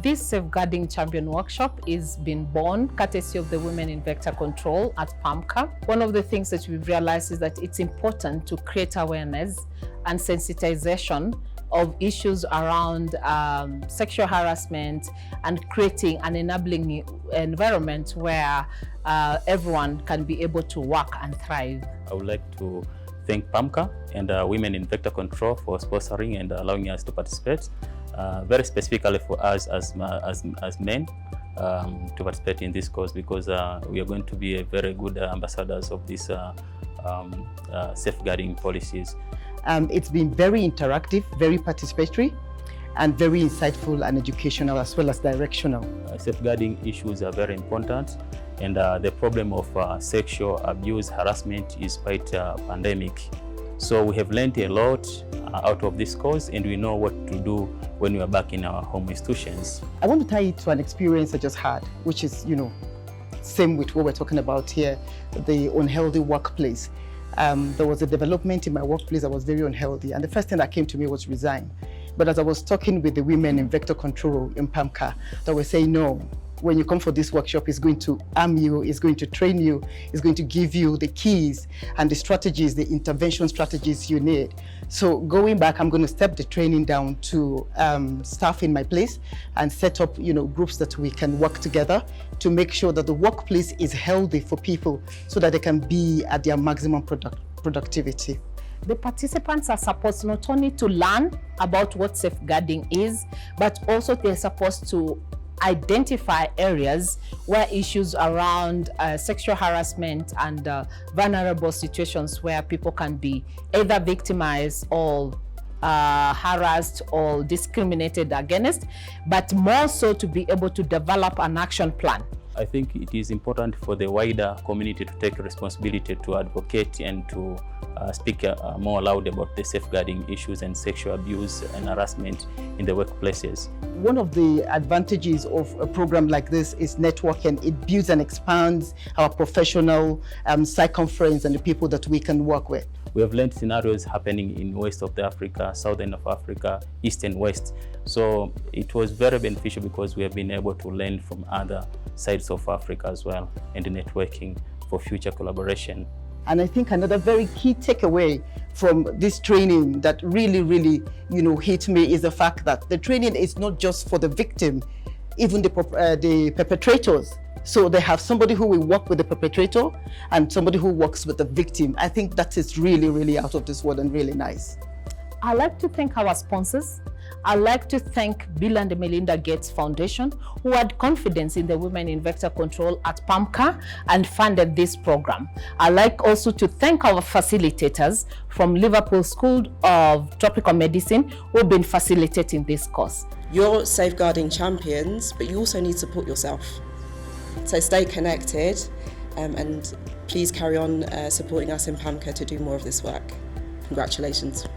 This Safeguarding Champion Workshop is being born courtesy of the Women in Vector Control at PAMCA. One of the things that we've realized is that it's important to create awareness and sensitization of issues around sexual harassment and creating an enabling environment where everyone can be able to work and thrive. I would like to thank PAMCA and Women in Vector Control for sponsoring and allowing us to participate. Very specifically for us as men to participate in this cause, because we are going to be a very good ambassadors of these safeguarding policies. It's been very interactive, very participatory, and very insightful and educational as well as directional. Safeguarding issues are very important, and the problem of sexual abuse, harassment is quite pandemic. So we have learned a lot out of this course, and we know what to do when we are back in our home institutions. I want to tie it to an experience I just had, which is, same with what we're talking about here, the unhealthy workplace. There was a development in my workplace that was very unhealthy, and the first thing that came to me was resign. But as I was talking with the women in Vector Control in PAMCA, they were saying, no, when you come for this workshop, it's going to arm you, it's going to train you, it's going to give you the keys and the strategies, the intervention strategies you need. So going back, I'm going to step the training down to staff in my place and set up, groups that we can work together to make sure that the workplace is healthy for people so that they can be at their maximum productivity. The participants are supposed not only to learn about what safeguarding is, but also they're supposed to identify areas where issues around sexual harassment and vulnerable situations where people can be either victimized or harassed or discriminated against, but more so to be able to develop an action plan. I think it is important for the wider community to take responsibility to advocate and to speak more loud about the safeguarding issues and sexual abuse and harassment in the workplaces. One of the advantages of a program like this is networking. It builds and expands our professional circumference and the people that we can work with. We have learned scenarios happening in west of Africa, southern of Africa, east and west. So it was very beneficial because we have been able to learn from other sides of Africa as well, and networking for future collaboration. And I think another very key takeaway from this training that really, hit me is the fact that the training is not just for the victim, even the perpetrators. So they have somebody who will work with the perpetrator and somebody who works with the victim. I think that is really out of this world and really nice. I'd like to thank our sponsors. I'd like to thank Bill and Melinda Gates Foundation, who had confidence in the Women in Vector Control at PAMCA and funded this program. I'd like also to thank our facilitators from Liverpool School of Tropical Medicine who have been facilitating this course. You're safeguarding champions, but you also need to support yourself. So stay connected and please carry on supporting us in PAMCA to do more of this work. Congratulations.